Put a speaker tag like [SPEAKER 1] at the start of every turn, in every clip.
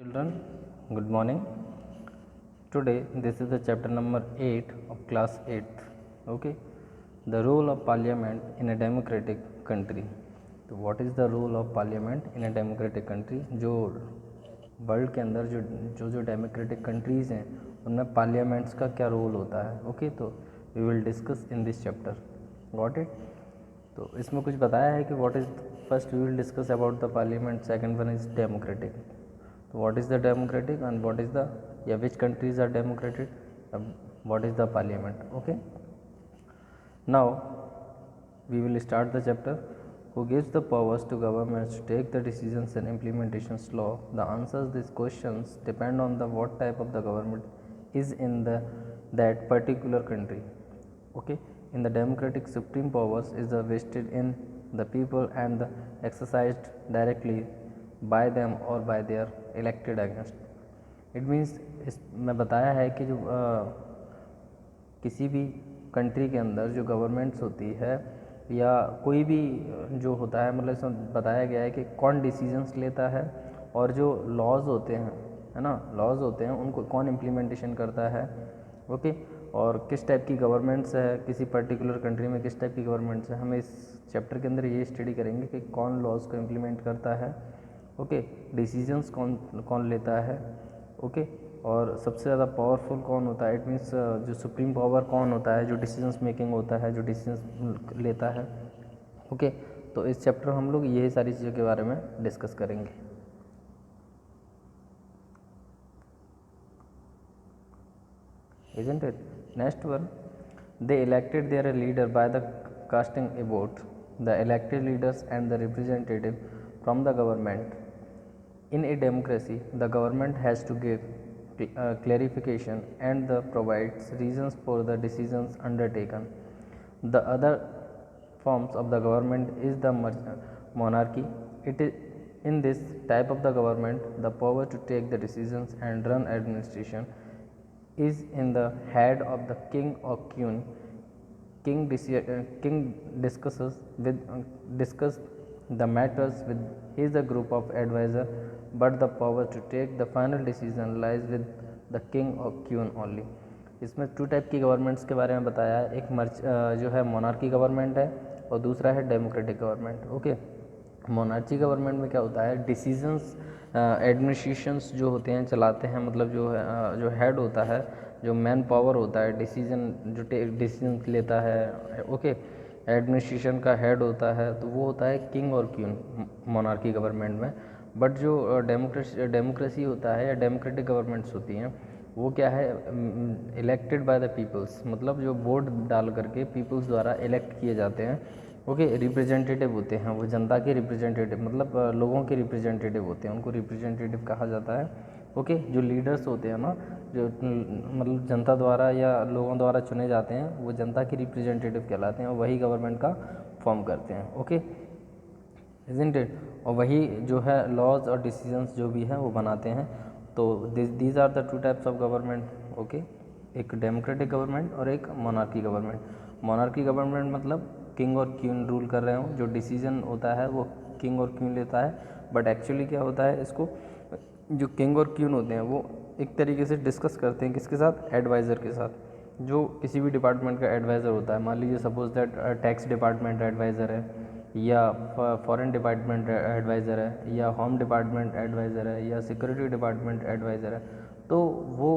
[SPEAKER 1] Children, good morning. Today this is the chapter number 8 of class 8th. Okay, the role of parliament in a democratic country. तो what is the role of parliament in a democratic country? जो world के अंदर जो democratic countries हैं उनमें parliaments का क्या role होता है. ओके, तो we will discuss in this chapter. Got it. तो इसमें कुछ बताया है कि what is first we will discuss about the parliament, second one is democratic. तो what is the democratic and what is the या which countries are democratic, what is the parliament. Okay, now we will start the chapter. Who gives the powers to governments to take the decisions and implementations law? The answers these questions depend on the what type of the government is in the that particular country. Okay, in the democratic supreme powers is vested in the people and the exercised directly by them or by their elected against. It means इसमें बताया है कि जो किसी भी country के अंदर जो गवर्नमेंट्स होती है या कोई भी जो होता है, मतलब इसमें बताया गया है कि कौन डिसीजंस लेता है और जो लॉज होते हैं, है ना, लॉज होते हैं उनको कौन इम्प्लीमेंटेशन करता है. ओके, और किस टाइप की गवर्नमेंट्स है किसी पर्टिकुलर कंट्री में, किस टाइप की गवर्नमेंट्स है, हमें इस चैप्टर के अंदर ये स्टडी करेंगे कि कौन लॉज को इम्प्लीमेंट करता है. ओके, डिसीजंस कौन कौन लेता है. ओके, और सबसे ज़्यादा पावरफुल कौन होता है. इट मीन्स जो सुप्रीम पावर कौन होता है, जो डिसीजंस मेकिंग होता है, जो डिसीजंस लेता है. ओके, तो इस चैप्टर में हम लोग यही सारी चीज़ों के बारे में डिस्कस करेंगे. Isn't it? Next one, they elected their leader by the casting a vote. The elected leaders and the representative from the government. In a democracy, the government has to give clarification and provides reasons for the decisions undertaken. The other forms of the government is the monarchy. It is in this type of the government, the power to take the decisions and run administration is in the head of the king or queen. King discuss the matters with his group of advisor, but the power to take the final decision lies with the king or queen only. इसमें to type की governments के बारे में बताया है. एक जो है मोनार्की गवर्नमेंट है और दूसरा है democratic government. Okay, monarchy government में क्या होता है, डिसीजंस एडमिनिस्ट्रेशंस जो होते हैं चलाते हैं, मतलब जो है जो हेड होता है, जो मैन पावर होता है, डिसीजन जो डिसीजन लेता है. ओके, एडमिनिस्ट्रेशन का हेड होता है तो वो होता है किंग और क्वीन मोनार्की गवर्नमेंट में. बट जो डेमोक्रेसी होता है या डेमोक्रेटिक गवर्नमेंट्स होती हैं वो क्या है, इलेक्टेड बाय द पीपल्स, मतलब जो वोट डाल करके पीपल्स द्वारा इलेक्ट किए जाते हैं. ओके, रिप्रेजेंटेटिव होते हैं, वो जनता के रिप्रेजेंटेटिव, मतलब लोगों के रिप्रेजेंटेटिव होते हैं, उनको रिप्रेजेंटेटिव कहा जाता है. ओके, जो लीडर्स होते हैं ना, जो मतलब जनता द्वारा या लोगों द्वारा चुने जाते हैं, वो जनता के रिप्रेजेंटेटिव कहलाते हैं और वही गवर्नमेंट का फॉर्म करते हैं. Okay, isn't it. और वही जो है लॉज और डिसीजंस जो भी है वो बनाते हैं. तो these are the two types of government. Okay, एक डेमोक्रेटिक गवर्नमेंट और एक मोनार्की गवर्नमेंट. मोनार्की गवर्नमेंट मतलब किंग और क्वीन रूल कर रहे हों, जो डिसीजन होता है वो किंग और क्वीन लेता है. बट एक्चुअली क्या होता है, इसको जो किंग और क्वीन होते हैं वो एक तरीके से डिस्कस करते हैं किसके साथ, एडवाइज़र के साथ. जो किसी भी डिपार्टमेंट का एडवाइज़र होता है, मान लीजिए suppose that tax department advisor है, या फॉरेन डिपार्टमेंट एडवाइज़र है, या होम डिपार्टमेंट एडवाइज़र है, या सिक्योरिटी डिपार्टमेंट एडवाइज़र है, तो वो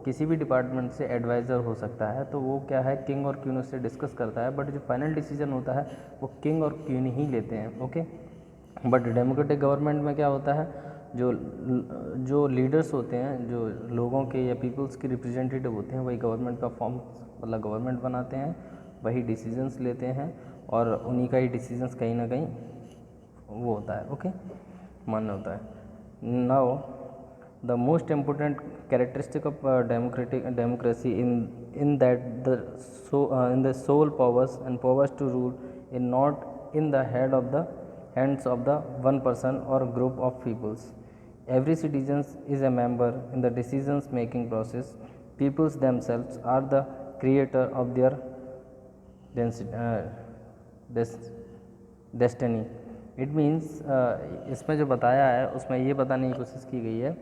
[SPEAKER 1] किसी भी डिपार्टमेंट से एडवाइज़र हो सकता है. तो वो क्या है, किंग और क्वीन उससे डिस्कस करता है, बट जो फाइनल डिसीजन होता है वो किंग और क्वीन ही लेते हैं. ओके, बट डेमोक्रेटिक गवर्नमेंट में क्या होता है, जो लीडर्स होते हैं, जो लोगों के या पीपल्स के रिप्रेजेंटेटिव होते हैं, वही गवर्नमेंट का फॉर्म मतलब गवर्नमेंट बनाते हैं, वही डिसीजंस लेते हैं और उन्हीं का ही डिसीजंस कहीं ना कहीं वो होता है. ओके, मान्य होता है. Now the most important characteristic of democracy in that the sole powers and powers to rule in not in the head of the hands of the one person or group of peoples. Every citizen is a member in the decisions making process. Peoples themselves are the creator of their destiny. It means इसमें जो बताया है उसमें ये बताने की कोशिश की गई है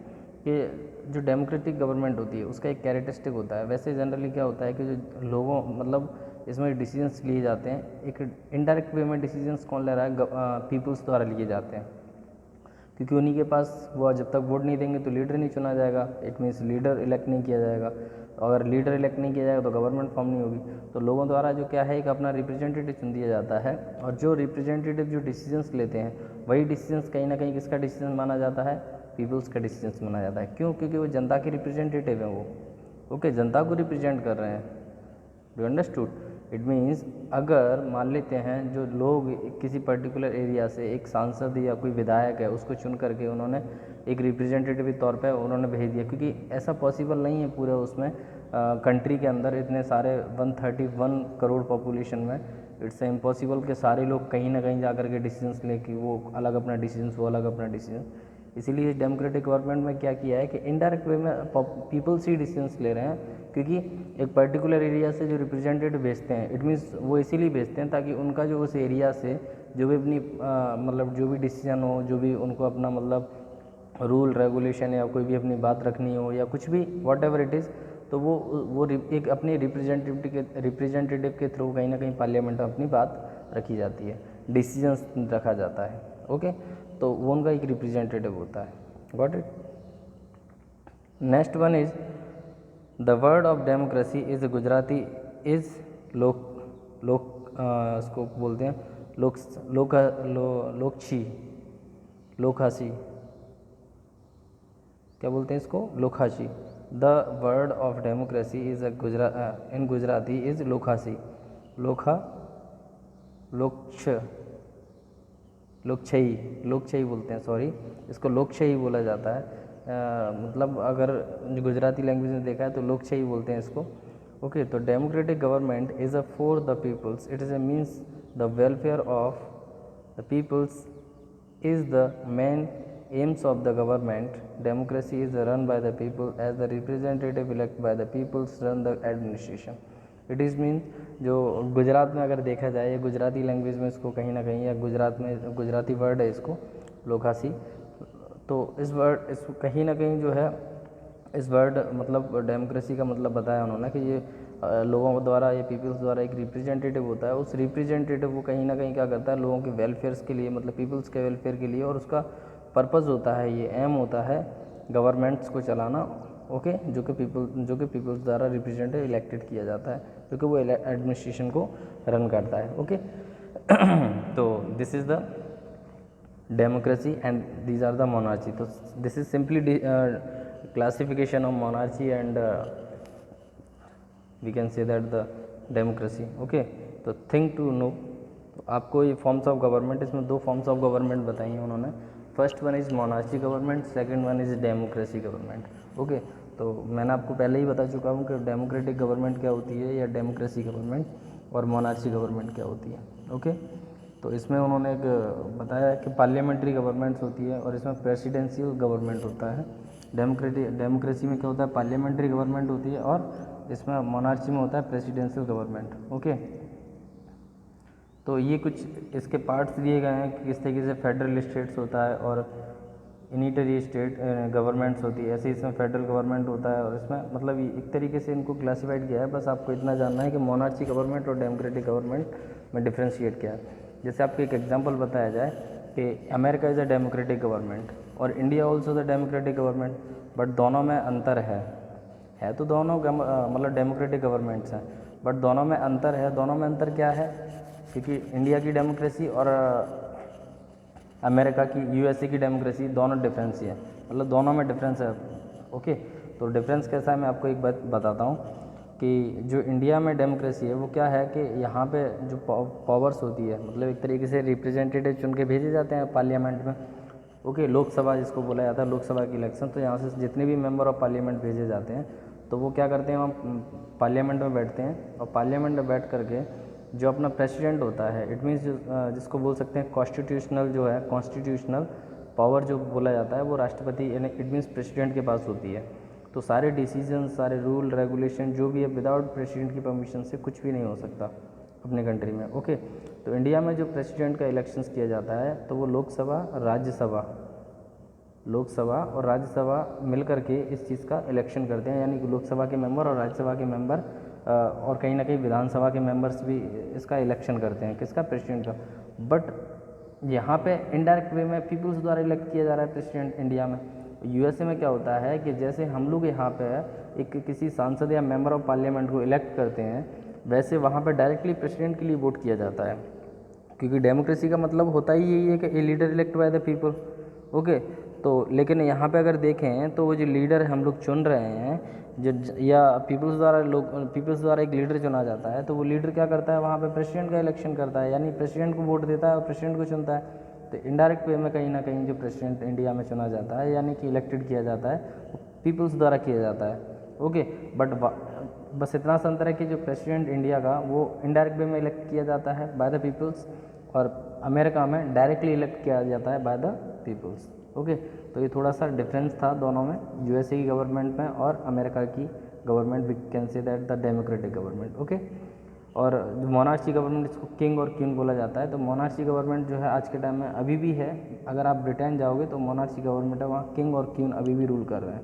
[SPEAKER 1] कि जो डेमोक्रेटिक गवर्नमेंट होती है उसका एक कैरेक्टरिस्टिक होता है। वैसे जनरली क्या होता है कि जो लोगों मतलब इसमें डिसीजंस लिए जाते हैं, एक इनडायरेक्ट वे में डिसीजंस कौन ले रहा है, पीपल्स द्वारा लिए जाते हैं, क्योंकि उन्हीं के पास वो जब तक वोट नहीं देंगे तो लीडर नहीं चुना जाएगा। इट मीन्स लीडर इलेक्ट नहीं किया जाएगा। अगर लीडर इलेक्ट नहीं किया जाएगा तो गवर्नमेंट फॉर्म नहीं होगी। तो लोगों द्वारा जो क्या है, एक अपना रिप्रेजेंटेटिव चुन दिया जाता है, और जो रिप्रेजेंटेटिव जो डिसीजंस लेते हैं वही डिसीजंस कहीं ना कहीं किसका डिसीजन माना जाता है, पीपल्स का डिसीजंस माना जाता है। क्यों? क्योंकि वो जनता के रिप्रेजेंटेटिव हैं, वो ओके जनता को रिप्रेजेंट कर रहे हैं। Do understood? इट मीन्स अगर मान लेते हैं जो लोग किसी पर्टिकुलर एरिया से एक सांसद या कोई विधायक है उसको चुन करके उन्होंने एक रिप्रेजेंटेटिव के तौर पे उन्होंने भेज दिया, क्योंकि ऐसा पॉसिबल नहीं है पूरे उसमें कंट्री के अंदर इतने सारे 131 करोड़ पॉपुलेशन में, इट्स इम्पॉसिबल कि सारे लोग कहीं ना कहीं जा कर के डिसीजंस ले कि वो अलग अपना डिसीजंस, वो अलग अपना डिसीजन। इसीलिए डेमोक्रेटिक गवर्नमेंट में क्या किया है कि इनडायरेक्ट वे में पीपल्स ही डिसीजंस ले रहे हैं, क्योंकि एक पर्टिकुलर एरिया से जो रिप्रेजेंटेटिव भेजते हैं, इट मीन्स वो इसीलिए भेजते हैं ताकि उनका जो उस एरिया से जो भी अपनी मतलब जो भी डिसीजन हो, जो भी उनको अपना मतलब रूल रेगुलेशन या कोई भी अपनी बात रखनी हो या कुछ भी वॉट एवर इट इज़, तो वो एक अपने रिप्रेजेंटेटिव के थ्रू कहीं ना कहीं पार्लियामेंट में अपनी बात रखी जाती है, डिसीजंस रखा जाता है। ओके, तो वो उनका एक रिप्रेजेंटेटिव होता है। Got it? Next one is the word of democracy is Gujarati is इसको बोलते हैं लोकहासी, क्या बोलते हैं इसको? लोकहासी। The word of democracy is in Gujarati is लोकहासी, लोकशाही बोलते हैं, सॉरी, इसको लोकशाही बोला जाता है। मतलब अगर गुजराती लैंग्वेज में देखा है तो लोकशाही बोलते हैं इसको। ओके, तो democratic government is a for the peoples, it is a means the welfare of the peoples is the main aims of the government. Democracy is run by the people as the representative elect by the peoples run the administration. It is mean जो गुजरात में अगर देखा जाए, Gujarati language में इसको कहीं ना कहीं, या गुजरात में गुजराती वर्ड है इसको लोकहासी, तो इस कहीं ना कहीं जो है इस वर्ड मतलब डेमोक्रेसी का मतलब बताया उन्होंने कि ये लोगों द्वारा, ये पीपल्स द्वारा एक रिप्रेजेंटेटिव होता है। उस रिप्रेजेंटेटिव वो कहीं ना कहीं क्या करता है, लोगों के वेलफेयर्स के लिए, मतलब पीपल्स के वेलफेयर के लिए, और उसका पर्पस होता है, ये एम होता है गवर्नमेंट्स को चलाना। ओके, जो कि पीपल्स द्वारा रिप्रेजेंटेटिव इलेक्टेड किया जाता है, क्योंकि वो एडमिनिस्ट्रेशन को रन करता है। ओके तो this is the democracy and these are the monarchy. तो this is simply classification of monarchy and we can say that the democracy. okay, तो थिंक टू नो, आपको ये फॉर्म्स ऑफ गवर्नमेंट, इसमें दो forms of government बताई हैं उन्होंने। First one is monarchy government, second one is democracy government. Okay, तो मैंने आपको पहले ही बता चुका हूँ कि डेमोक्रेटिक गवर्नमेंट क्या होती है या डेमोक्रेसी गवर्नमेंट और मोनार्ची गवर्नमेंट क्या होती है। ओके, तो इसमें उन्होंने एक बताया कि पार्लियामेंट्री गवर्नमेंट्स होती है और इसमें प्रेसिडेंशियल गवर्नमेंट होता है। डेमोक्रेसी में क्या होता है, पार्लियामेंट्री गवर्नमेंट होती है, और इसमें मोनार्ची में होता है प्रेसिडेंशियल गवर्नमेंट। ओके, तो ये कुछ इसके पार्ट्स दिए गए हैं कि किस तरीके से फेडरल स्टेट्स होता है और यूनिटरी स्टेट गवर्नमेंट्स होती है, ऐसे इसमें फेडरल गवर्नमेंट होता है, और इसमें मतलब एक तरीके से इनको क्लासिफाइड किया है। बस आपको इतना जानना है कि मोनार्ची गवर्नमेंट और डेमोक्रेटिक गवर्नमेंट में डिफ्रेंशिएट किया है। जैसे आपको एक एग्जांपल बताया जाए कि America is a democratic government और India also the democratic government, but दोनों में अंतर है तो दोनों मतलब डेमोक्रेटिक गवर्नमेंट्स हैं, बट दोनों में अंतर है। दोनों में अंतर क्या है, क्योंकि इंडिया की डेमोक्रेसी और अमेरिका की, यूएसए की डेमोक्रेसी दोनों डिफरेंस ही है, मतलब दोनों में डिफरेंस है। ओके, तो डिफरेंस कैसा है, मैं आपको एक बात बताता हूँ कि जो इंडिया में डेमोक्रेसी है वो क्या है कि यहाँ पे जो पावर्स होती है, मतलब एक तरीके से रिप्रेजेंटेटिव चुन के भेजे जाते हैं पार्लियामेंट में। ओके, लोकसभा जिसको बोला जाता है, लोकसभा की इलेक्शन, तो यहाँ से जितने भी मेंबर ऑफ पार्लियामेंट भेजे जाते हैं तो वो क्या करते हैं, वहाँ पार्लियामेंट में बैठते हैं, और पार्लियामेंट में बैठ करके जो अपना प्रेसिडेंट होता है, इट मीन्स जिसको बोल सकते हैं कॉन्स्टिट्यूशनल, जो है कॉन्स्टिट्यूशनल पावर जो बोला जाता है वो राष्ट्रपति यानी इट मीन्स प्रेसिडेंट के पास होती है। तो सारे डिसीजन, सारे रूल रेगुलेशन जो भी है विदाउट प्रेसिडेंट की परमिशन से कुछ भी नहीं हो सकता अपने कंट्री में। ओके, तो इंडिया में जो प्रेसिडेंट का इलेक्शंस किया जाता है तो वो लोकसभा, लोकसभा और राज्यसभा मिलकर के इस चीज़ का इलेक्शन करते हैं, यानी कि लोकसभा के मेंबर और राज्यसभा के मेंबर और कहीं ना कहीं विधानसभा के मेंबर्स भी इसका इलेक्शन करते हैं, किसका, प्रेसिडेंट का। बट यहाँ पे इनडायरेक्ट वे में पीपल्स द्वारा इलेक्ट किया जा रहा है प्रेसिडेंट इंडिया में। यूएसए में क्या होता है कि जैसे हम लोग यहाँ पे एक किसी सांसद या मेंबर ऑफ पार्लियामेंट को इलेक्ट करते हैं, वैसे वहाँ पे डायरेक्टली प्रेसिडेंट के लिए वोट किया जाता है, क्योंकि डेमोक्रेसी का मतलब होता ही यही है कि a leader elect by the people. Okay, तो लेकिन यहाँ पे अगर देखें तो वो जो लीडर हम लोग चुन रहे हैं, जो या पीपल्स द्वारा एक लीडर चुना जाता है, तो वो लीडर क्या करता है, वहाँ पे प्रेसिडेंट का इलेक्शन करता है, यानी प्रेसिडेंट को वोट देता है और प्रेसिडेंट को चुनता है। तो इनडायरेक्ट वे में कहीं ना कहीं जो प्रेसिडेंट इंडिया में चुना जाता है, यानी कि इलेक्टेड किया जाता है, वो पीपल्स द्वारा किया जाता है। ओके, बट बस इतना सा अंतर है कि जो प्रेसिडेंट इंडिया का वो इनडायरेक्ट वे में इलेक्ट किया जाता है बाय द पीपल्स, और अमेरिका में डायरेक्टली इलेक्ट किया जाता है बाय द पीपल्स। ओके, तो ये थोड़ा सा डिफरेंस था दोनों में, यूएसए की गवर्नमेंट में और अमेरिका की government, we can say that the democratic government. Okay, और जो मोनार्ची गवर्नमेंट, इसको किंग और क्वीन बोला जाता है, तो मोनार्ची गवर्नमेंट जो है आज के टाइम में अभी भी है। अगर आप ब्रिटेन जाओगे तो मोनार्ची गवर्नमेंट है, वहाँ किंग और क्वीन अभी भी रूल कर रहे हैं।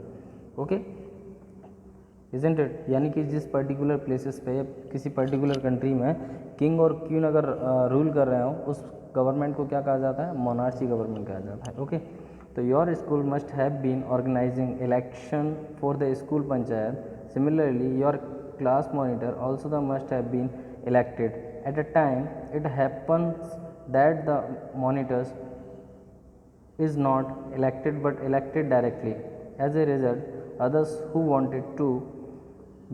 [SPEAKER 1] ओके, इजंट इट, यानी कि जिस पर्टिकुलर प्लेसेस पे किसी पर्टिकुलर कंट्री में किंग और क्वीन अगर रूल कर रहे हो, उस गवर्नमेंट को क्या कहा जाता है, मोनार्ची गवर्नमेंट कहा जाता है। ओके, तो your school must have been organising election for the school panchayat. Similarly your class monitor also the must have been elected. At a time it happens that the monitors is not elected but elected directly. As a result, others who wanted to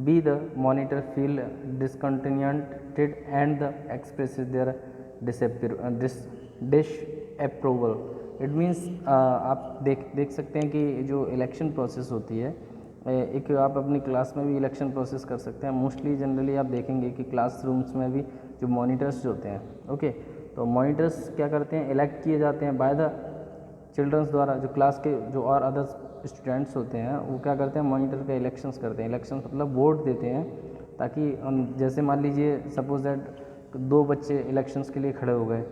[SPEAKER 1] be the monitor feel discontented and expresses their disapproval. It means आप देख सकते हैं कि जो election process होती है, एक आप अपनी क्लास में भी इलेक्शन प्रोसेस कर सकते हैं। मोस्टली जनरली आप देखेंगे कि क्लासरूम्स में भी जो मॉनिटर्स होते हैं, ओके, तो मॉनिटर्स क्या करते हैं, इलेक्ट किए जाते हैं बाय द चिल्ड्रंस द्वारा। जो क्लास के जो और अदर्स स्टूडेंट्स होते हैं वो क्या करते हैं, मॉनिटर के इलेक्शंस करते हैं। इलेक्शन मतलब वोट देते हैं, ताकि जैसे मान लीजिए सपोज दैट 2 बच्चे इलेक्शंस के लिए खड़े हो गए,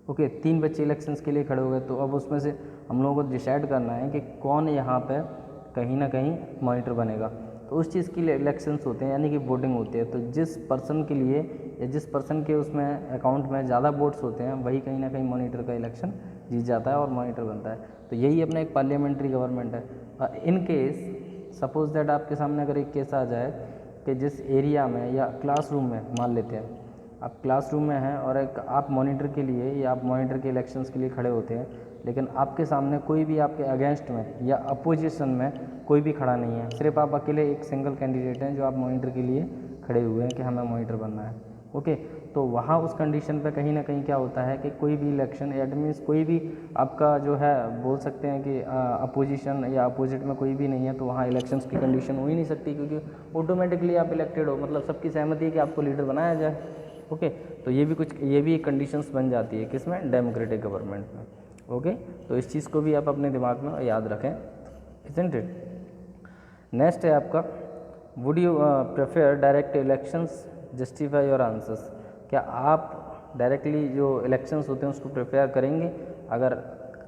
[SPEAKER 1] ओके, 3 बच्चे इलेक्शंस के लिए खड़े हो गए, तो अब उसमें से हम लोगों को डिसाइड करना है कि कौन यहाँ पे कहीं ना कहीं मॉनिटर बनेगा। तो उस चीज़ के लिए इलेक्शंस होते हैं, यानी कि वोटिंग होती है। तो जिस पर्सन के लिए या जिस पर्सन के उसमें अकाउंट में ज़्यादा वोट्स होते हैं, वही कहीं ना कहीं मॉनिटर का इलेक्शन जीत जाता है और मॉनिटर बनता है। तो यही अपना एक पार्लियामेंट्री गवर्नमेंट है। इन केस सपोज दैट आपके सामने अगर एक केस आ जाए कि जिस एरिया में या क्लासरूम में, मान लेते हैं आप क्लासरूम में हैं और एक आप मॉनिटर के लिए या आप मॉनिटर के इलेक्शंस के लिए खड़े होते हैं, लेकिन आपके सामने कोई भी आपके अगेंस्ट में या अपोजिशन में कोई भी खड़ा नहीं है, सिर्फ आप अकेले एक सिंगल कैंडिडेट हैं जो आप मॉनिटर के लिए खड़े हुए हैं कि हमें मॉनिटर बनना है। ओके, तो वहाँ उस कंडीशन पे कहीं ना कहीं क्या होता है कि कोई भी इलेक्शन, एट मीन्स कोई भी आपका जो है बोल सकते हैं कि अपोजिशन या अपोजिट में कोई भी नहीं है, तो वहाँ इलेक्शंस की कंडीशन हो ही नहीं सकती, क्योंकि ऑटोमेटिकली आप इलेक्टेड हो, मतलब सबकी सहमति है कि आपको लीडर बनाया जाए। ओके, तो ये भी एक कंडीशंस बन जाती है किसमें, डेमोक्रेटिक गवर्नमेंट में। ओके, तो इस चीज़ को भी आप अपने दिमाग में याद रखें, इजंट इट। नेक्स्ट है आपका, would you prefer direct elections, justify your answers. क्या आप डायरेक्टली जो इलेक्शंस होते हैं उसको प्रेफर करेंगे? अगर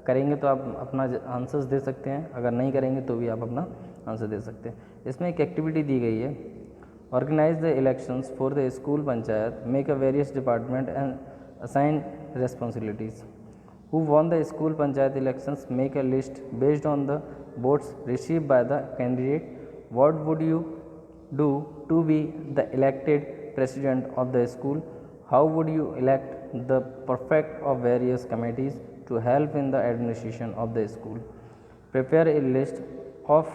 [SPEAKER 1] करेंगे तो आप अपना आंसर्स दे सकते हैं, अगर नहीं करेंगे तो भी आप अपना आंसर दे सकते हैं। इसमें एक एक्टिविटी दी गई है, organise the elections for the school panchayat, make a various department and assign responsibilities. Who won the school panchayat elections, make a list based on the votes received by the candidate. What would you do to be the elected president of the school? How would you elect the prefect of various committees to help in the administration of the school? Prepare a list of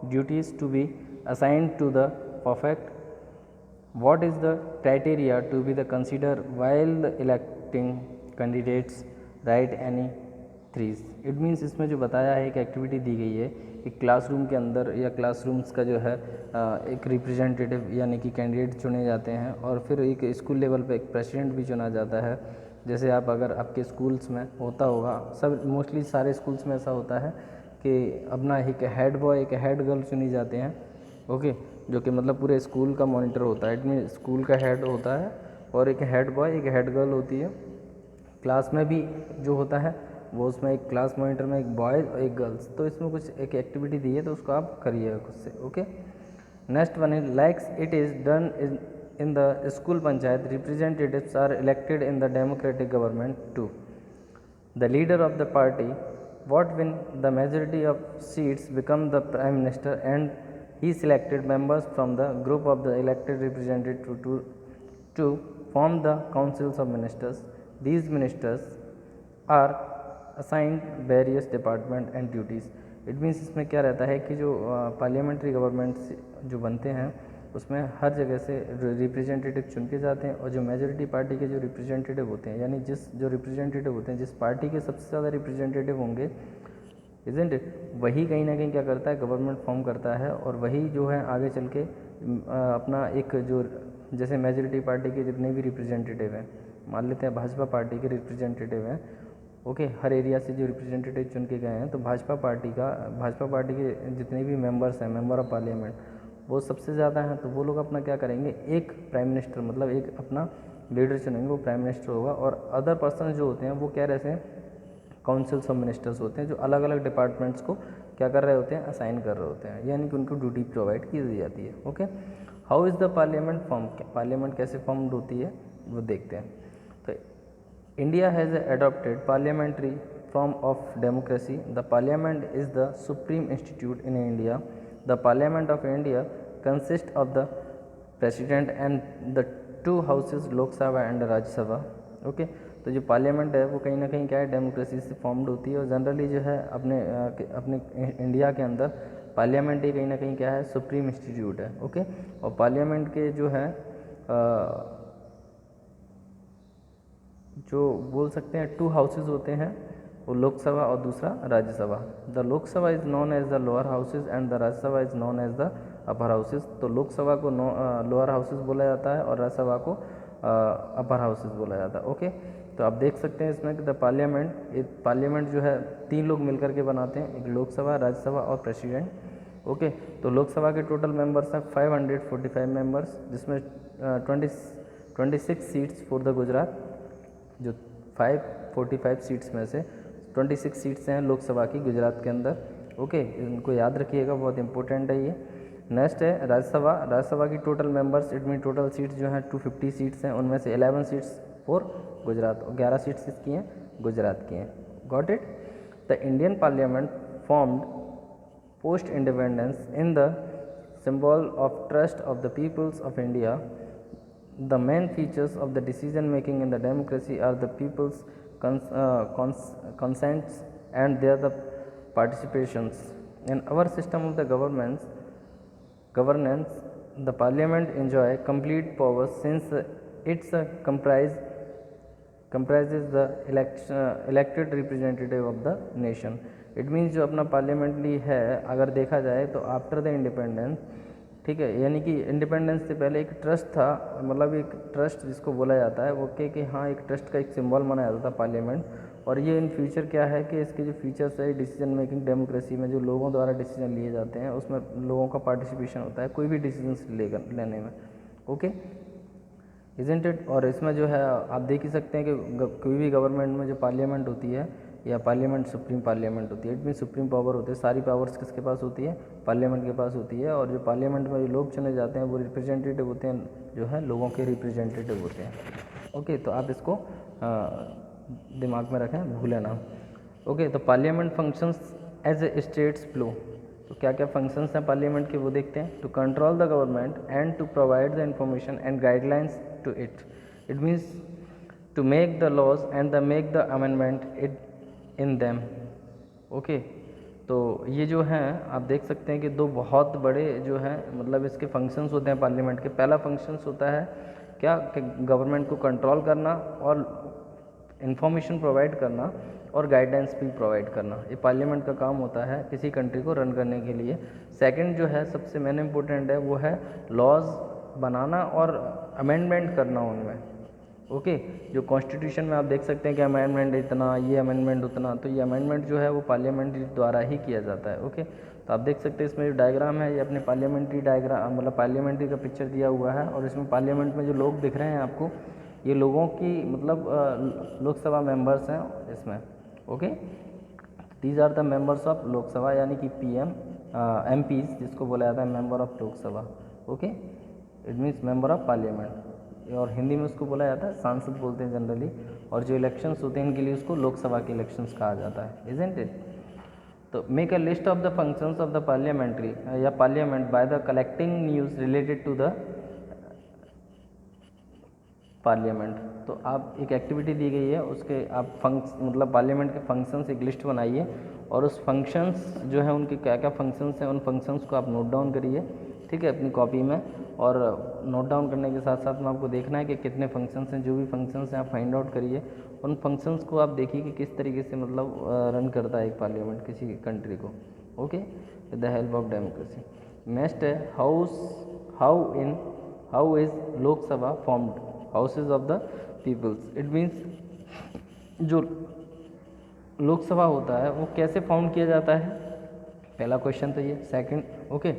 [SPEAKER 1] duties to be assigned to the prefect. What is the criteria to be the considered while the electing candidates? Right any threes. It means इसमें जो बताया है, एक activity दी गई है कि classroom के अंदर या क्लासरूम्स का जो है एक रिप्रेजेंटेटिव यानी कि कैंडिडेट चुने जाते हैं, और फिर एक स्कूल लेवल पे एक प्रेसिडेंट भी चुना जाता है। जैसे आप अगर आपके स्कूल्स में होता होगा, सब मोस्टली सारे स्कूल्स में ऐसा होता है कि अपना एक हेड बॉय एक हेड गर्ल चुनी जाते हैं, ओके, जो कि मतलब पूरे स्कूल का मॉनिटर होता है। इट मीन स्कूल का हेड होता है और एक हेड बॉय एक हेड गर्ल होती है। क्लास में भी जो होता है वो उसमें एक क्लास मॉनिटर में एक बॉयज़ और एक गर्ल्स, तो इसमें कुछ एक एक्टिविटी दी है तो उसको आप करिएगा खुद से। Okay, next one is likes it is done in the school panchayat, representatives are elected in the democratic government too. The leader of the party what win the majority of seats become the prime minister, and he selected members from the group of the elected representative to form the councils of ministers. These ministers are assigned various department and duties. It means इसमें क्या रहता है कि जो parliamentary government जो बनते हैं उसमें हर जगह से रिप्रेजेंटेटिव चुन के जाते हैं, और जो मेजॉरिटी पार्टी के जो रिप्रेजेंटेटिव होते हैं, यानी जो रिप्रेजेंटेटिव होते हैं जिस पार्टी के सबसे ज़्यादा रिप्रेजेंटेटिव होंगे, इज़न्ट इट, वही कहीं ना कहीं क्या करता है, गवर्नमेंट फॉर्म करता है, और वही जो है आगे चल के अपना एक जो जैसे मेजॉरिटी पार्टी के जितने भी रिप्रेजेंटेटिव हैं, मान लेते हैं भाजपा पार्टी के रिप्रेजेंटेटिव हैं, ओके, हर एरिया से जो रिप्रेजेंटेटिव चुन के गए हैं, तो भाजपा पार्टी के जितने भी मेंबर्स हैं, मेंबर ऑफ पार्लियामेंट, वो सबसे ज़्यादा हैं, तो वो लोग अपना क्या करेंगे, एक प्राइम मिनिस्टर मतलब एक अपना लीडर चुनेंगे, वो प्राइम मिनिस्टर होगा, और अदर पर्सन जो होते हैं वो क्या रहते हैं, काउंसिल्स ऑफ मिनिस्टर्स होते हैं, जो अलग अलग डिपार्टमेंट्स को क्या कर रहे होते हैं, असाइन कर रहे होते हैं, यानी कि उनको ड्यूटी प्रोवाइड की दी जाती है। Okay, how is the parliament form, parliament कैसे फॉर्म होती है वो देखते हैं। तो India has adopted parliamentary form of democracy. The parliament is the supreme institute in India. The parliament of India consist of the president and the two houses, Lok Sabha and Rajya Sabha. Okay, तो जो parliament है वो कहीं ना कहीं क्या है, डेमोक्रेसी से फॉर्म्ड होती है, और जनरली जो है अपने इंडिया के अंदर पार्लियामेंट ही कहीं ना कहीं क्या है, सुप्रीम इंस्टीट्यूट है। ओके, और पार्लियामेंट के जो है जो बोल सकते हैं टू हाउसेज होते हैं, वो लोकसभा और दूसरा Rajya Sabha. The Lok Sabha is known as the lower houses and the Rajya Sabha is known as the upper houses. तो लोकसभा को लोअर हाउसेज बोला जाता है और राज्यसभा को अपर हाउसेज बोला जाता है। ओके, तो आप देख सकते हैं इसमें कि द पार्लियामेंट जो है 3 लोग मिलकर के बनाते हैं, एक लोकसभा, राज्यसभा और प्रेसिडेंट। ओके, तो लोकसभा के टोटल मेंबर्स हैं 545 मेंबर्स, जिसमें 26 सीट्स फॉर द गुजरात, जो 545 सीट्स में से 26 सीट्स हैं लोकसभा की गुजरात के अंदर। ओके, इनको याद रखिएगा, बहुत इंपॉर्टेंट है ये। नेक्स्ट है राज्यसभा की total members, it mean total seats जो हैं 250 सीट्स हैं, उनमें से 11 सीट्स फॉर गुजरात और 11 सीट्स किसकी हैं, गुजरात की हैं। Got it. The Indian parliament formed post independence in the symbol of trust of the peoples of India. The main features of the decision making in the democracy are the people's consents and their the participations. In our system of the governance, the parliament enjoy complete powers since it's comprises the elected representative of the nation. It means जो अपना parliamentary है अगर देखा जाए तो after the independence, ठीक है, यानी कि इंडिपेंडेंस से पहले एक ट्रस्ट था, मतलब एक ट्रस्ट जिसको बोला जाता है वो कि हाँ एक ट्रस्ट का एक सिंबल माना जाता था पार्लियामेंट। और ये इन फ्यूचर क्या है कि इसके जो फीचर्स है, डिसीजन मेकिंग डेमोक्रेसी में जो लोगों द्वारा डिसीजन लिए जाते हैं उसमें लोगों का पार्टिसिपेशन होता है कोई भी डिसीजन लेने में। Okay, isn't it. और इसमें जो है आप देख ही सकते हैं कि कोई भी गवर्नमेंट में जो पार्लियामेंट होती है या पार्लियामेंट सुप्रीम पार्लियामेंट होती है, इट मीन सुप्रीम पावर होती है, सारी पावर्स किसके पास होती है, पार्लियामेंट के पास होती है। और जो पार्लियामेंट में जो लोग चुने जाते हैं वो रिप्रेजेंटेटिव होते हैं, जो है लोगों के रिप्रेजेंटेटिव होते हैं। ओके, तो आप इसको दिमाग में रखें, भूलें ना। ओके, तो parliament functions as a states flow. तो क्या क्या फंक्शंस हैं पार्लियामेंट के वो देखते हैं। To control the government and to provide the information and guidelines to it means to make the laws and the make the amendment in them. Okay, तो ये जो हैं आप देख सकते हैं कि 2 बहुत बड़े जो हैं मतलब इसके फंक्शंस होते हैं पार्लियामेंट के। पहला फंक्शंस होता है क्या कि गवर्नमेंट को कंट्रोल करना और इंफॉर्मेशन प्रोवाइड करना और गाइडेंस भी प्रोवाइड करना, ये पार्लियामेंट का काम होता है किसी कंट्री को रन करने के लिए। सेकंड जो है सबसे मेन इम्पोर्टेंट है वो है लॉज बनाना और अमेंडमेंट करना उनमें। ओके, जो कॉन्स्टिट्यूशन में आप देख सकते हैं कि अमेंडमेंट इतना, ये अमेंडमेंट उतना, तो ये अमेंडमेंट जो है वो पार्लियामेंट्री द्वारा ही किया जाता है। ओके, तो आप देख सकते हैं इसमें जो डायग्राम है ये अपने पार्लियामेंट्री डायग्राम मतलब पार्लियामेंट्री का पिक्चर दिया हुआ है, और इसमें पार्लियामेंट में जो लोग दिख रहे हैं आपको, ये लोगों की मतलब लोकसभा मेंबर्स हैं इसमें। Okay, these are the members of Lok Sabha यानी कि PM MPs जिसको बोला जाता है member of Lok Sabha. Okay, it means member of parliament, और हिंदी में उसको बोला जाता है सांसद बोलते हैं जनरली। और जो इलेक्शंस होते हैं इनके लिए उसको लोकसभा के इलेक्शंस कहा जाता है, इजंट इट। तो make a list of the functions of the parliamentary या parliament by the collecting news related to the parliament. तो आप एक एक्टिविटी दी गई है, उसके आप मतलब पार्लियामेंट के फंक्शंस एक लिस्ट बनाइए, और उस फंक्शंस जो है उनके क्या क्या फंक्शंस हैं उन फंक्शंस को आप नोट डाउन करिए, ठीक है, अपनी कॉपी में। और नोट डाउन करने के साथ साथ में आपको देखना है कि कितने फंक्शंस हैं, जो भी फंक्शंस हैं आप फाइंड आउट करिए। उन फंक्शंस को आप देखिए कि किस तरीके से मतलब रन करता है एक पार्लियामेंट किसी कंट्री को। Okay, with the help of democracy. Next है how is Lok Sabha formed, houses of the peoples. It means जो लोकसभा होता है वो कैसे फाउंड किया जाता है, पहला क्वेश्चन तो ये। सेकंड, ओके,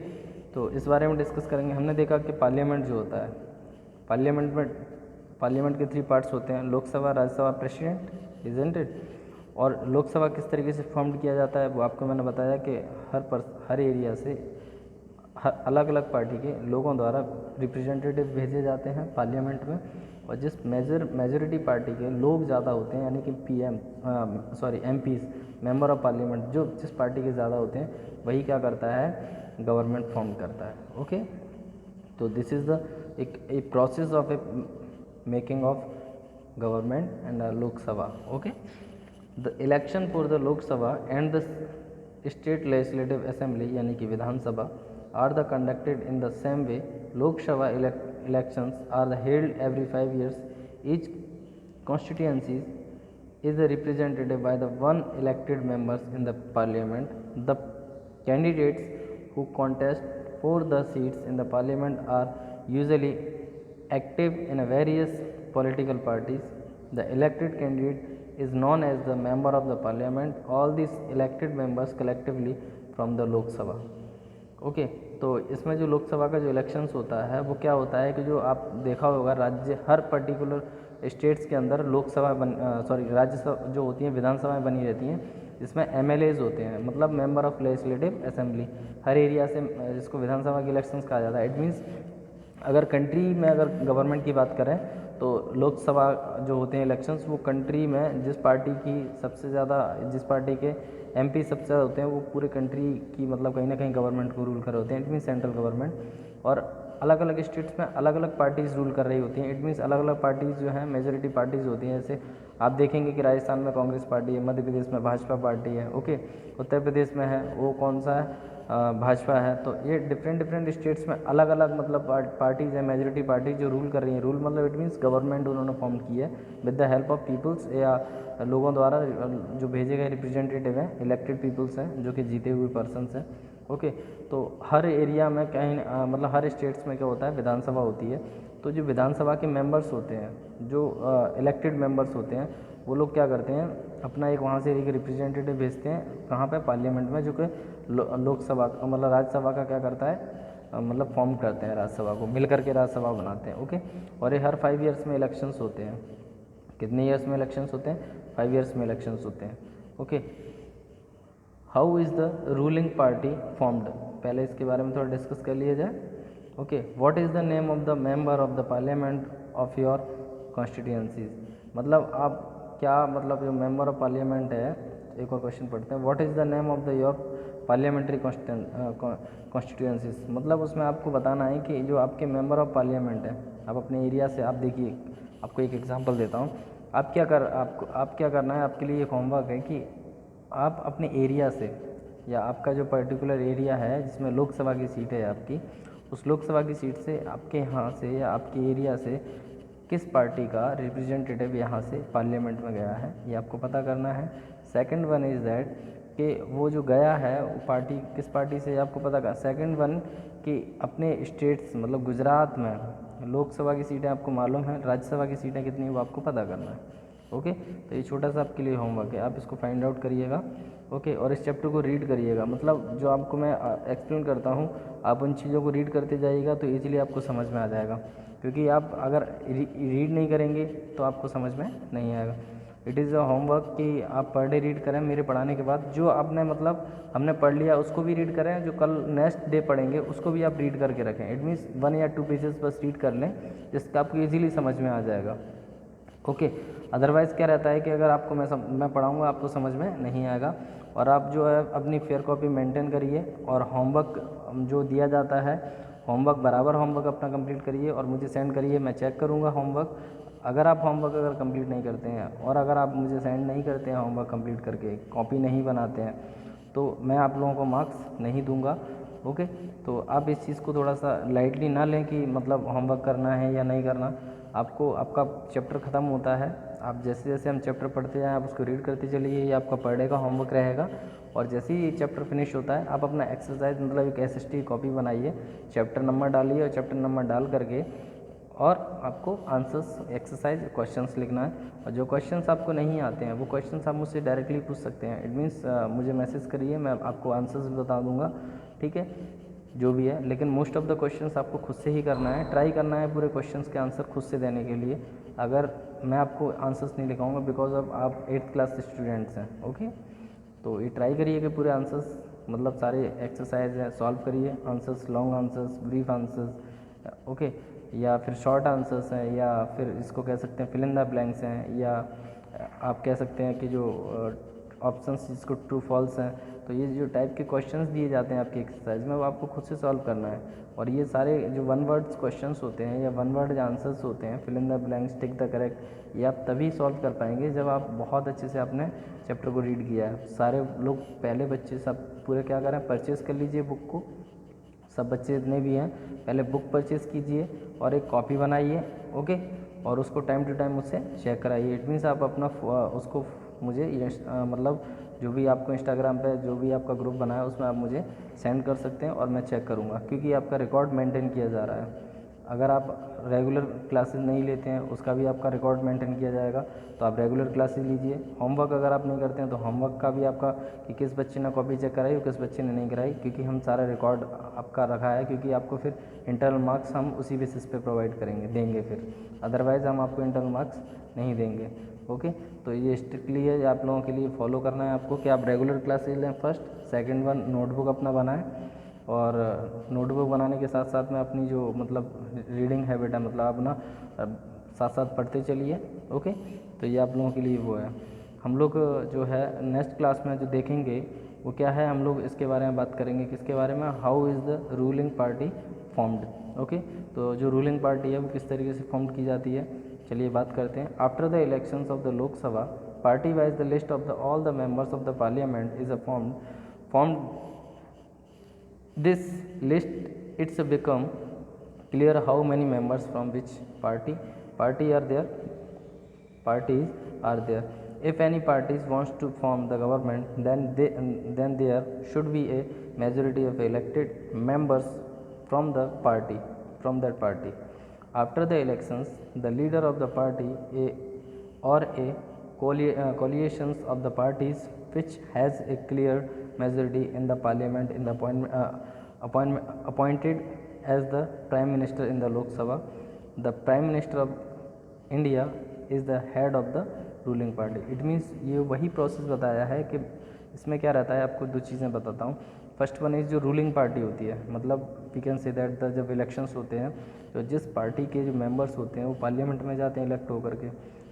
[SPEAKER 1] तो इस बारे में डिस्कस करेंगे। हमने देखा कि पार्लियामेंट जो होता है, पार्लियामेंट के 3 पार्ट्स होते हैं, Lok Sabha, Rajya Sabha, president, isn't it. और लोकसभा किस तरीके से फॉर्म किया जाता है वो आपको मैंने बताया कि हर एरिया से अलग अलग पार्टी के लोगों द्वारा रिप्रेजेंटेटिव भेजे जाते हैं पार्लियामेंट में, और जिस मेजॉरिटी पार्टी के लोग ज़्यादा होते हैं यानी कि MPs, मेंबर ऑफ पार्लियामेंट, जो जिस पार्टी के ज़्यादा होते हैं वही क्या करता है, गवर्नमेंट फॉर्म करता है। ओके, तो this is the a process of A making of government and Lok Sabha. Okay, the election for the Lok Sabha and the state legislative assembly यानी कि विधानसभा are the conducted in the same way. Lok Sabha elections are held every 5 years. Each constituency is represented by the one elected members in the parliament. The candidates who contest for the seats in the parliament are usually active in various political parties. The elected candidate is known as the member of the parliament. All these elected members collectively from the Lok Sabha. Okay, तो इसमें जो लोकसभा का जो elections होता है वो क्या होता है कि जो आप देखा होगा राज्य हर पर्टिकुलर स्टेट्स के अंदर राज्यसभा जो होती हैं विधानसभाएं बनी रहती हैं, जिसमें MLAs होते हैं, मतलब member of legislative assembly, her area से, जिसको विधानसभा के इलेक्शंस कहा जाता है। इट मीन्स अगर कंट्री में अगर गवर्नमेंट की बात करें तो लोकसभा जो होते हैं इलेक्शंस वो कंट्री में जिस पार्टी की सबसे ज़्यादा, जिस पार्टी के MP सबसे ज़्यादा होते हैं वो पूरे कंट्री की मतलब कहीं ना कहीं गवर्नमेंट को रूल कर रहे होते हैं। इट मीन्स सेंट्रल गवर्नमेंट, और अलग अलग स्टेट्स में अलग अलग पार्टीज़ रूल कर रही होती हैं। इट मीन्स अलग अलग पार्टीज़ जो हैं मेजॉरिटी पार्टीज़ होती हैं। जैसे आप देखेंगे कि राजस्थान में कांग्रेस पार्टी है, मध्य प्रदेश में भाजपा पार्टी है, ओके, उत्तर प्रदेश में है वो कौन सा है, भाजपा है। तो ये डिफरेंट स्टेट्स में अलग अलग मतलब पार्टीज़ हैं, मेजॉरिटी पार्टी जो रूल कर रही हैं। रूल मतलब इट मीन्स गवर्नमेंट उन्होंने फॉर्म की है with the help of peoples, या लोगों द्वारा जो भेजे गए रिप्रेजेंटेटिव हैं, इलेक्टेड पीपल्स हैं, जो कि जीते हुए पर्सनस हैं। ओके, तो हर एरिया में कहीं मतलब हर स्टेट्स में क्या होता है, विधानसभा होती है। तो जो विधानसभा के मेंबर्स होते हैं, जो इलेक्टेड मेंबर्स होते हैं, वो लोग क्या करते हैं, अपना एक वहाँ से एक रिप्रेजेंटेटिव भेजते हैं कहाँ पे, पार्लियामेंट में, जो कि लोकसभा मतलब राज्यसभा का क्या करता है, मतलब फॉर्म करते हैं राज्यसभा को, मिलकर के राज्यसभा बनाते हैं। ओके, और ये हर 5 ईयर्स में इलेक्शंस होते हैं। कितने ईयर्स में इलेक्शंस होते हैं, 5 ईयर्स में इलेक्शंस होते हैं। Okay, how is the ruling party formed, पहले इसके बारे में थोड़ा डिस्कस कर लिया जाए। Okay, what is the name of the member of the parliament of your constituencies, मतलब आप क्या मतलब जो मेंबर ऑफ पार्लियामेंट है, एक और क्वेश्चन पढ़ते हैं, what is the name of the your parliamentary constituencies, मतलब उसमें आपको बताना है कि जो आपके मेंबर ऑफ पार्लियामेंट है, आप अपने एरिया से, आप देखिए आपको एक एग्जांपल देता हूँ, आप क्या करना है, आपके लिए एक होमवर्क है कि आप अपने एरिया से, या आपका जो पर्टिकुलर एरिया है जिसमें लोकसभा की सीट है आपकी, उस लोकसभा की सीट से आपके यहाँ से या आपके एरिया से किस पार्टी का रिप्रेजेंटेटिव यहाँ से पार्लियामेंट में गया है, ये आपको पता करना है। सेकंड वन इज़ दैट कि वो जो गया है वो पार्टी किस पार्टी से, आपको पता करना। सेकंड वन कि अपने स्टेट्स मतलब गुजरात में लोकसभा की सीटें आपको मालूम है, राज्यसभा की सीटें कितनी है वो आपको पता करना है। ओके, तो ये छोटा सा आपके लिए होमवर्क है, आप इसको फाइंड आउट करिएगा। ओके, और इस चैप्टर को रीड करिएगा, मतलब जो आपको मैं एक्सप्लेन करता हूँ आप उन चीज़ों को रीड करते जाइएगा तो ईजिली आपको समझ में आ जाएगा, क्योंकि आप अगर रीड नहीं करेंगे तो आपको समझ में नहीं आएगा। इट इज़ अ होमवर्क कि आप पर डे रीड करें मेरे पढ़ाने के बाद, जो आपने मतलब हमने पढ़ लिया उसको भी रीड करें, जो कल नेक्स्ट डे पढ़ेंगे उसको भी आप रीड करके रखें। इट मीन्स 1 या 2 पेजेस बस रीड कर लें, जिसका आपको ईजिली समझ में आ जाएगा। ओके, अदरवाइज़ क्या रहता है कि अगर आपको मैं पढ़ाऊँगा आपको समझ में नहीं आएगा। और आप जो है अपनी फेयर कॉपी मेंटेन करिए, और होमवर्क जो दिया जाता है होमवर्क बराबर होमवर्क अपना कंप्लीट करिए और मुझे सेंड करिए, मैं चेक करूँगा होमवर्क। अगर आप होमवर्क अगर कंप्लीट नहीं करते हैं और अगर आप मुझे सेंड नहीं करते हैं होमवर्क कंप्लीट करके, कॉपी नहीं बनाते हैं, तो मैं आप लोगों को मार्क्स नहीं दूंगा। ओके, तो आप इस चीज़ को थोड़ा सा लाइटली ना लें कि मतलब होमवर्क करना है या नहीं करना। आपको आपका चैप्टर ख़त्म होता है, आप जैसे जैसे हम चैप्टर पढ़ते जाएँ आप उसको रीड करते चलिए, ये आपका पर डे का होमवर्क रहेगा। और जैसे ही चैप्टर फिनिश होता है आप अपना एक्सरसाइज मतलब एक SST कॉपी बनाइए, चैप्टर नंबर डालिए और चैप्टर नंबर डाल करके और आपको आंसर्स एक्सरसाइज क्वेश्चंस लिखना है। और जो क्वेश्चंस आपको नहीं आते हैं वो क्वेश्चंस आप मुझसे डायरेक्टली पूछ सकते हैं। इट मीन्स मुझे मैसेज करिए, मैं आपको आंसर्स बता दूंगा, ठीक है, जो भी है। लेकिन मोस्ट ऑफ द क्वेश्चंस आपको खुद से ही करना है, ट्राई करना है पूरे क्वेश्चंस के आंसर खुद से देने के लिए। अगर मैं आपको आंसर्स नहीं लिखाऊंगा बिकॉज ऑफ आप 8th क्लास स्टूडेंट्स हैं। ओके, तो ये ट्राई करिए कि पूरे आंसर्स मतलब सारे एक्सरसाइज हैं सॉल्व करिए, answers, long answers, brief answers, okay, या फिर शॉर्ट आंसर्स हैं, या फिर इसको कह सकते हैं फिल इन द ब्लैंक्स हैं, या आप कह सकते हैं कि जो ऑप्शंस जिसको ट्रू फॉल्स हैं। तो ये जो टाइप के क्वेश्चंस दिए जाते हैं आपकी एक्सरसाइज में वो आपको खुद से सॉल्व करना है। और ये सारे जो 1 वर्ड्स क्वेश्चंस होते हैं या 1 वर्ड आंसर्स होते हैं, fill in the blanks, tick the correct, ये आप तभी सॉल्व कर पाएंगे जब आप बहुत अच्छे से आपने चैप्टर को रीड किया है। सारे लोग पहले बच्चे सब पूरे क्या करें, परचेज़ कर लीजिए बुक को, सब बच्चे जितने भी हैं पहले बुक परचेज़ कीजिए और एक कॉपी बनाइए। ओके, और उसको टाइम टू टाइम मुझसे चेक कराइए। इट मीन्स आप अपना उसको मुझे मतलब जो भी आपको इंस्टाग्राम पे जो भी आपका ग्रुप बना है उसमें आप मुझे सेंड कर सकते हैं और मैं चेक करूँगा, क्योंकि आपका रिकॉर्ड मेंटेन किया जा रहा है। अगर आप रेगुलर क्लासेस नहीं लेते हैं उसका भी आपका रिकॉर्ड मेंटेन किया जाएगा, तो आप रेगुलर क्लासेस लीजिए। होमवर्क अगर आप नहीं करते हैं तो होमवर्क का भी आपका कि किस बच्चे ने कॉपी चेक कराई और किस बच्चे ने नहीं कराई, क्योंकि हम सारा रिकॉर्ड आपका रखा है, क्योंकि आपको फिर इंटरनल मार्क्स हम उसी बेसिस पे प्रोवाइड करेंगे, देंगे फिर, अदरवाइज़ हम आपको इंटरनल मार्क्स नहीं देंगे। ओके, तो ये स्ट्रिक्टली है आप लोगों के लिए फॉलो करना है आपको कि आप रेगुलर क्लासेज लें फर्स्ट, सेकंड वन नोटबुक अपना बनाएं, और नोटबुक बनाने के साथ साथ में अपनी जो मतलब रीडिंग हैबिट है मतलब अपना साथ साथ पढ़ते चलिए। ओके, तो ये आप लोगों के लिए वो है। हम लोग जो है नेक्स्ट क्लास में जो देखेंगे वो क्या है, हम लोग इसके बारे में बात करेंगे, किसके बारे में, how is the ruling party formed. Okay, तो जो रूलिंग पार्टी है वो किस तरीके से फॉर्म की जाती है, चलिए बात करते हैं। After the elections of the Lok Sabha party wise the list of the all the members of the parliament is a formed this list it's become clear how many members from which parties are there. If any parties wants to form the government, then there should be a majority of elected members from that party. After the elections, the leader of the party or a coalitions of the parties which has a clear majority in the parliament in the appointed as the prime minister in the Lok Sabha. The prime minister of India is the head of the ruling party. It means ये वही process बताया है कि इसमें क्या रहता है, आपको 2 चीज़ें बताता हूँ। फर्स्ट वन इज़ जो रूलिंग पार्टी होती है, मतलब we can say that the जब इलेक्शंस होते हैं तो जिस पार्टी के जो मेंबर्स होते हैं वो पार्लियामेंट में जाते हैं इलेक्ट होकर के।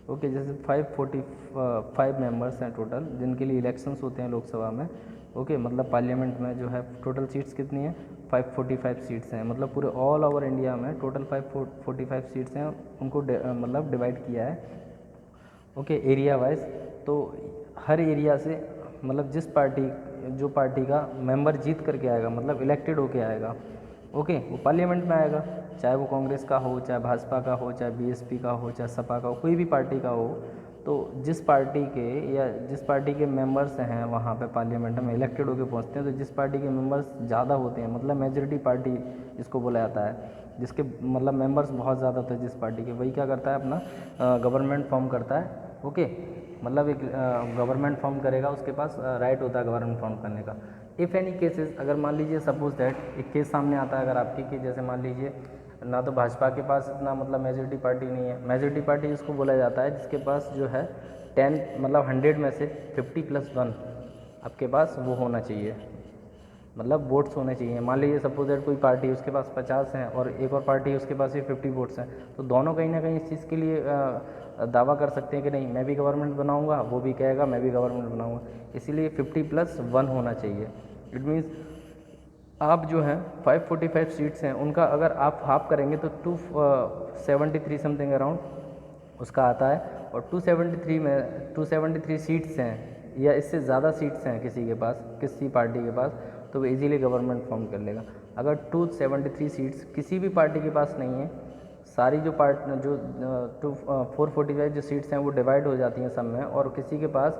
[SPEAKER 1] ओके, जैसे 545 मेंबर्स हैं टोटल जिनके लिए इलेक्शंस होते हैं लोकसभा में। ओके, मतलब पार्लियामेंट में जो है टोटल सीट्स कितनी है, 545 सीट्स हैं, मतलब पूरे ऑल ओवर इंडिया में टोटल 545 सीट्स हैं, उनको मतलब डिवाइड किया है। ओके, एरिया वाइज, तो हर एरिया से मतलब जिस पार्टी का मेंबर जीत करके आएगा मतलब इलेक्टेड होके आएगा, ओके, वो पार्लियामेंट में आएगा, चाहे वो कांग्रेस का हो, चाहे भाजपा का हो, चाहे बीएसपी का हो, चाहे सपा का हो, कोई भी पार्टी का हो। तो जिस पार्टी के मेंबर्स हैं वहाँ पे पार्लियामेंट में इलेक्टेड होके पहुँचते हैं, तो जिस पार्टी के मेंबर्स ज़्यादा होते हैं मतलब मेजॉरिटी पार्टी जिसको बोला जाता है, जिसके मतलब मेंबर्स बहुत ज़्यादा होते हैं जिस पार्टी के, वही क्या करता है अपना गवर्नमेंट फॉर्म करता है। ओके, मतलब एक गवर्नमेंट फॉर्म करेगा, उसके पास राइट होता है गवर्नमेंट फॉर्म करने का। इफ़ एनी केसेस, अगर मान लीजिए सपोज दैट एक केस सामने आता है अगर आपकी कि जैसे मान लीजिए ना तो भाजपा के पास इतना मतलब मेजॉरिटी पार्टी नहीं है, मेजॉरिटी पार्टी जिसको बोला जाता है जिसके पास जो है 10 मतलब 100 में से 50+1 आपके पास वो होना चाहिए, मतलब वोट्स होने चाहिए। मान लीजिए सपोज दैट कोई पार्टी उसके पास 50 हैं और एक और पार्टी उसके पास भी 50 वोट्स हैं, तो दोनों कहीं ना कहीं इस चीज़ के लिए दावा कर सकते हैं कि नहीं मैं भी गवर्नमेंट बनाऊंगा, वो भी कहेगा मैं भी गवर्नमेंट बनाऊंगा, इसीलिए 50+1 होना चाहिए। इट मीन्स आप जो हैं 545 सीट्स हैं उनका अगर आप हाफ करेंगे तो 273 समथिंग अराउंड उसका आता है, और 273 में 273 सीट्स हैं या इससे ज़्यादा सीट्स हैं किसी के पास, किसी पार्टी के पास, तो वो इजीली गवर्नमेंट फॉर्म कर लेगा। अगर 273 सीट्स किसी भी पार्टी के पास नहीं है, सारी जो 445 जो सीट्स हैं वो डिवाइड हो जाती हैं सब में, और किसी के पास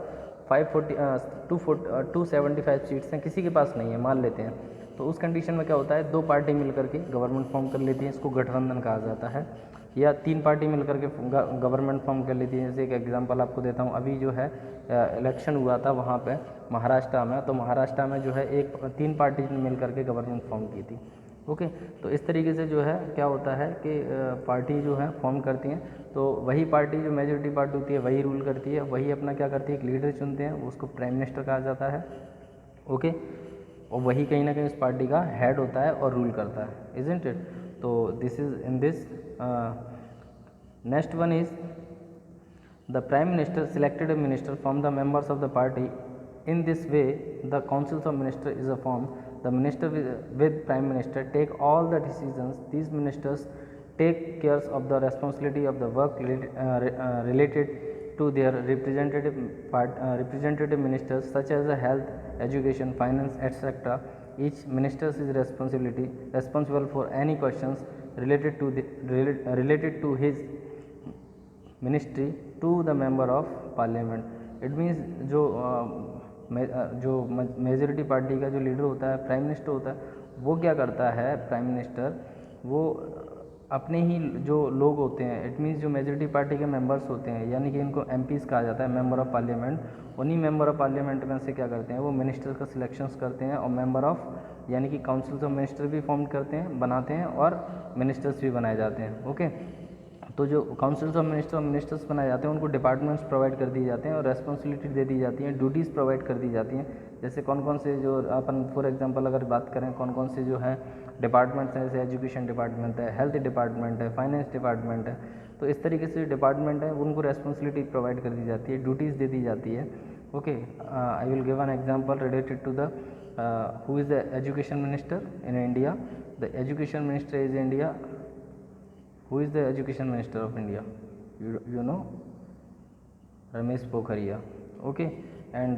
[SPEAKER 1] 275 सीट्स हैं किसी के पास नहीं है मान लेते हैं, तो उस कंडीशन में क्या होता है, 2 पार्टी मिलकर के गवर्नमेंट फॉर्म कर लेती है, इसको गठबंधन कहा जाता है, या 3 पार्टी मिलकर के गवर्नमेंट फॉर्म कर लेती है। जैसे एक एग्जांपल आपको देता हूँ, अभी जो है इलेक्शन हुआ था वहाँ पे महाराष्ट्र में, तो महाराष्ट्र में जो है 3 पार्टी मिलकर के गवर्नमेंट फॉर्म की थी। ओके, तो इस तरीके से जो है क्या होता है कि पार्टी जो है फॉर्म करती हैं, तो वही पार्टी जो मेजॉरिटी पार्टी होती है वही रूल करती है, वही अपना क्या करती है, एक लीडर चुनते हैं, उसको प्राइम मिनिस्टर कहा जाता है। ओके, और वही कहीं ना कहीं उस पार्टी का हेड होता है और रूल करता है, इजंट इट। तो this is in this next one is the prime minister selected a minister from the members of the party. In this way the councils of minister is a form. The minister with prime minister take all the decisions. These ministers take care of the responsibility of the work related to their representative ministers such as the health, education, finance, etc. Each minister is responsible for any questions related to his ministry to the member of parliament. It means जो majority party का जो leader होता है, prime minister होता है, वो क्या करता है, प्राइम मिनिस्टर वो अपने ही जो लोग होते हैं, इट मीन्स जो मेजॉरिटी पार्टी के मेंबर्स होते हैं, यानी कि इनको एमपीज़ कहा जाता है, मेंबर ऑफ पार्लियामेंट, उन्हीं मेंबर ऑफ पार्लियामेंट में से क्या करते हैं, वो मिनिस्टर्स का सिलेक्शंस करते हैं, और मेंबर ऑफ यानी कि काउंसिल्स ऑफ मिनिस्टर भी फॉर्म करते हैं, बनाते हैं, और मिनिस्टर्स भी बनाए जाते हैं। ओके, तो जो काउंसिल्स ऑफ मिनिस्टर्स बनाए जाते हैं उनको डिपार्टमेंट्स प्रोवाइड कर दिए जाते हैं और रेस्पॉन्सिबिलिटी दे दी जाती हैं, ड्यूटीज़ प्रोवाइड कर दी जाती हैं। जैसे कौन कौन से जो अपन फॉर एग्जांपल अगर बात करें कौन कौन से जो है डिपार्टमेंट्स हैं, जैसे एजुकेशन डिपार्टमेंट है, हेल्थ डिपार्टमेंट है, फाइनेंस डिपार्टमेंट है, तो इस तरीके से डिपार्टमेंट है उनको रेस्पॉन्सिबिलिटी प्रोवाइड कर दी जाती है, ड्यूटीज़ दे दी जाती है। Okay, I will give an example related to the who is the education minister in India. The education minister is India. Who is the education minister of India? You know, Ramesh Pokhariya. Okay, and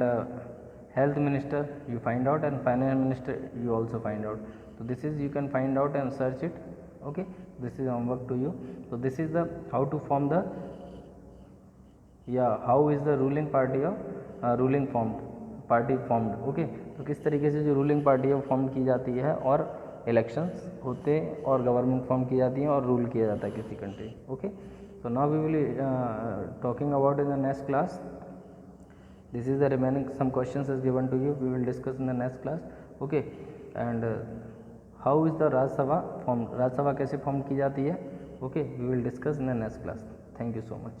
[SPEAKER 1] health minister you find out, and finance minister you also find out. So this is you can find out and search it. Okay, this is homework to you. So this is the how to form the how is the ruling party of ruling party formed. Okay, तो किस तरीके से जो ruling party है वो form की जाती है, और इलेक्शंस होते और गवर्नमेंट फॉर्म की जाती है और रूल किया जाता है किसी country. Okay, so now we will talking about in the next class. This is the remaining some questions is given to you, we will discuss in the next class. Okay, and how is the Rajya Sabha form, Rajya Sabha कैसे form की जाती है, okay, we will discuss in the next class. Thank you so much.